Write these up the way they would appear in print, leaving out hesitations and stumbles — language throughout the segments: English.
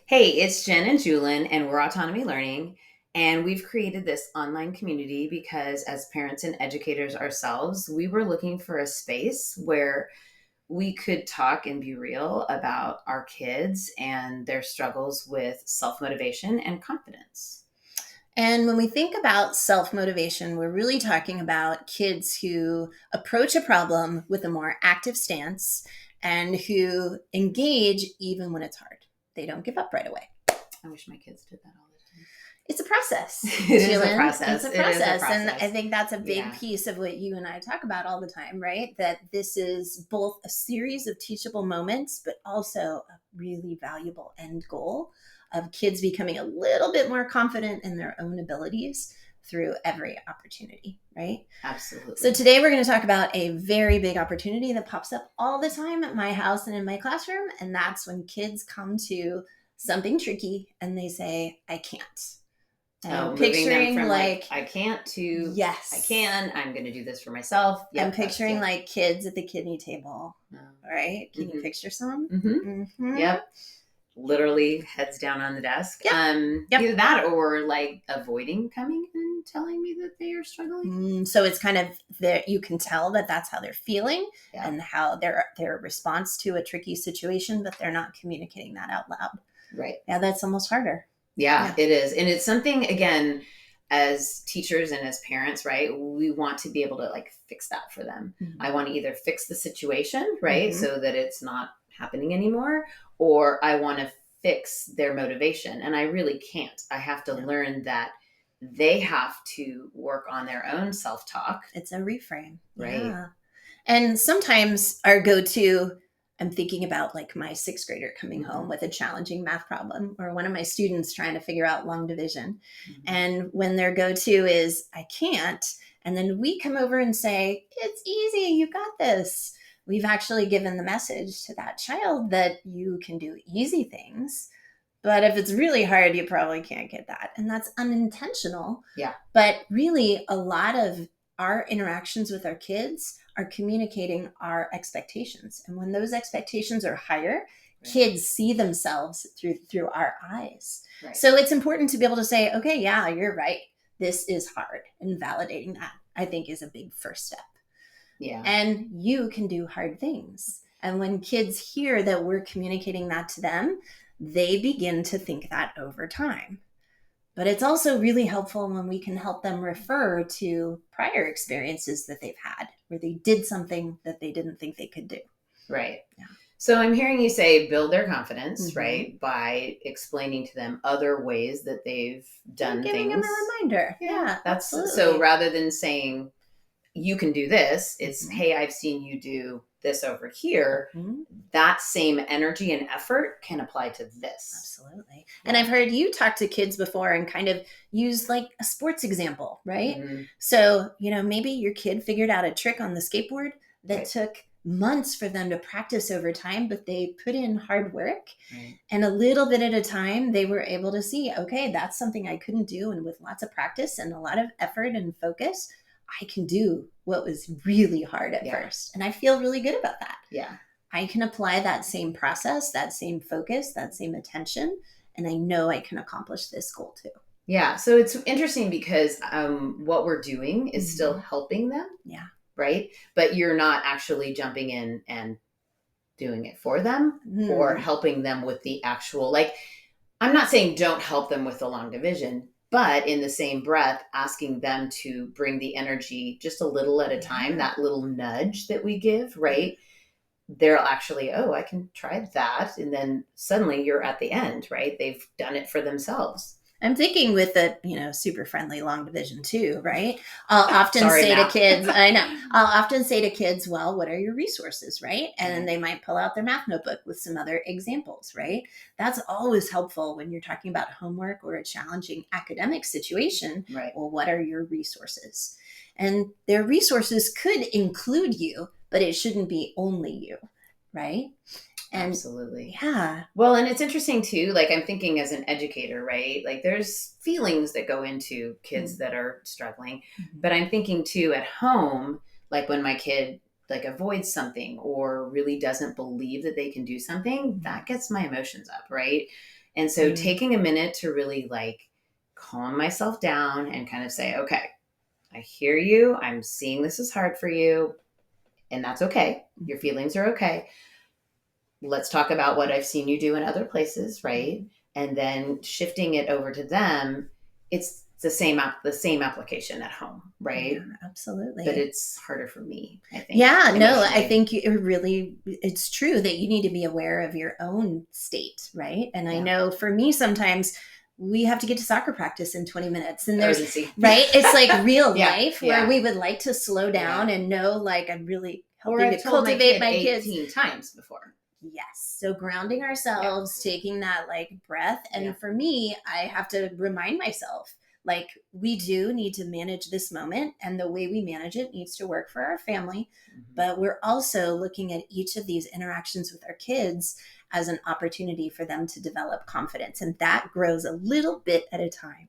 Hey, it's Jen and Julin, and we're Autonomy Learning. And we've created this online community because, as parents and educators ourselves, we were looking for a space where we could talk and be real about our kids and their struggles with self motivation and confidence. And when we think about self motivation, we're really talking about kids who approach a problem with a more active stance and who engage even when it's hard. They don't give up right away. I wish my kids did that all the time. It's a process, It is a Jillian. process. It's a It is a process. And I process. think that's a big Yeah. piece of what you and I talk about all the time, right? That this is both a series of teachable moments, but also a really valuable end goal of kids becoming a little bit more confident in their own abilities through every opportunity, right? Absolutely. So today we're going to talk about a very big opportunity that pops up all the time at my house and in my classroom. And that's when kids come to something tricky and they say, I can't. Oh, I'm moving them picturing from like I can't to yes, I can. I'm going to do this for myself. Yep, I'm picturing yeah. like kids at the kidney table. Oh. All right, can you picture some? Mm-hmm. Yep. Literally heads down on the desk. Yep. Either that or like avoiding coming and telling me that they are struggling. So it's kind of that you can tell that that's how they're feeling Yeah. and how their response to a tricky situation, but they're not communicating that out loud. Right. Yeah, that's almost harder. Yeah, it is. And it's something, again, as teachers and as parents, right? We want to be able to like fix that for them. Mm-hmm. I want to either fix the situation, right? So that it's not happening anymore, or I want to fix their motivation. And I really can't. I have to learn that they have to work on their own self-talk. It's a reframe. Right. Yeah. And sometimes our go-to, I'm thinking about like my sixth grader coming home with a challenging math problem, or one of my students trying to figure out long division. And when their go-to is, I can't, and then we come over and say, it's easy, you got this. We've actually given the message to that child that you can do easy things. But if it's really hard, you probably can't get that. And that's unintentional. Yeah. But really, a lot of our interactions with our kids are communicating our expectations. And when those expectations are higher, kids see themselves through our eyes. Right. So it's important to be able to say, okay, yeah, you're right. This is hard. And validating that, I think, is a big first step. Yeah. And you can do hard things. And when kids hear that we're communicating that to them, they begin to think that over time. But it's also really helpful when we can help them refer to prior experiences that they've had where they did something that they didn't think they could do. Right. Yeah. So I'm hearing you say build their confidence, right? By explaining to them other ways that they've done giving things. them a reminder. Yeah, that's absolutely. So rather than saying you can do this, it's hey, I've seen you do this over here. That same energy and effort can apply to this. Absolutely. And I've heard you talk to kids before and kind of use like a sports example, right? So, maybe your kid figured out a trick on the skateboard that took months for them to practice over time, but they put in hard work and a little bit at a time, they were able to see, okay, that's something I couldn't do. And with lots of practice and a lot of effort and focus, I can do what was really hard at first. And I feel really good about that. Yeah. I can apply that same process, that same focus, that same attention, and I know I can accomplish this goal too. Yeah. So it's interesting because what we're doing is still helping them. Yeah. Right. But you're not actually jumping in and doing it for them or helping them with the actual, like, I'm not saying don't help them with the long division, but in the same breath, asking them to bring the energy just a little at a time, that little nudge that we give, right? They'll actually, oh, I can try that. And then suddenly you're at the end, right? They've done it for themselves. I'm thinking with the, super friendly long division too, right? I'll often say to kids, I'll often say to kids, well, what are your resources, right? And then they might pull out their math notebook with some other examples, right? That's always helpful when you're talking about homework or a challenging academic situation. Right. Well, what are your resources? And their resources could include you, but it shouldn't be only you, right? And absolutely. Yeah. Well, and it's interesting too, like I'm thinking as an educator, right? Like there's feelings that go into kids that are struggling, but I'm thinking too at home, like when my kid like avoids something or really doesn't believe that they can do something, that gets my emotions up, right? And so taking a minute to really like calm myself down and kind of say, okay, I hear you. I'm seeing this is hard for you. And that's okay. Your feelings are okay. Let's talk about what I've seen you do in other places, right? And then shifting it over to them, it's the same application at home, right? Yeah, absolutely. But it's harder for me, I think. Yeah, no, I think it's true that you need to be aware of your own state, right? And I know for me, sometimes we have to get to soccer practice in 20 minutes and there's urgency, right? It's like real life where we would like to slow down and know, like, I'm really helping to cultivate my kids 18 times before. Yes. So grounding ourselves, taking that like breath. And for me, I have to remind myself, like, we do need to manage this moment, and the way we manage it needs to work for our family. But we're also looking at each of these interactions with our kids as an opportunity for them to develop confidence. And that grows a little bit at a time.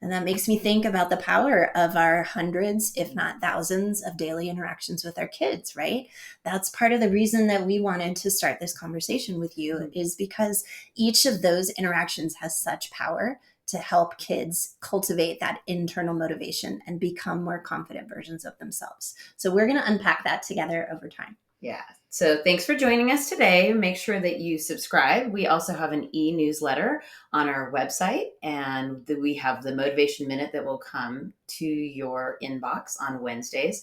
And that makes me think about the power of our hundreds, if not thousands, of daily interactions with our kids, right? That's part of the reason that we wanted to start this conversation with you, is because each of those interactions has such power to help kids cultivate that internal motivation and become more confident versions of themselves. So we're going to unpack that together over time. Yeah. So thanks for joining us today. Make sure that you subscribe. We also have an e-newsletter on our website, and we have the Motivation Minute that will come to your inbox on Wednesdays.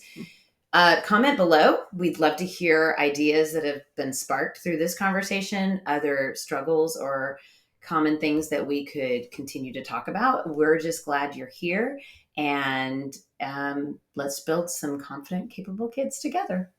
Comment below. We'd love to hear ideas that have been sparked through this conversation, other struggles or common things that we could continue to talk about. We're just glad you're here, and let's build some confident, capable kids together.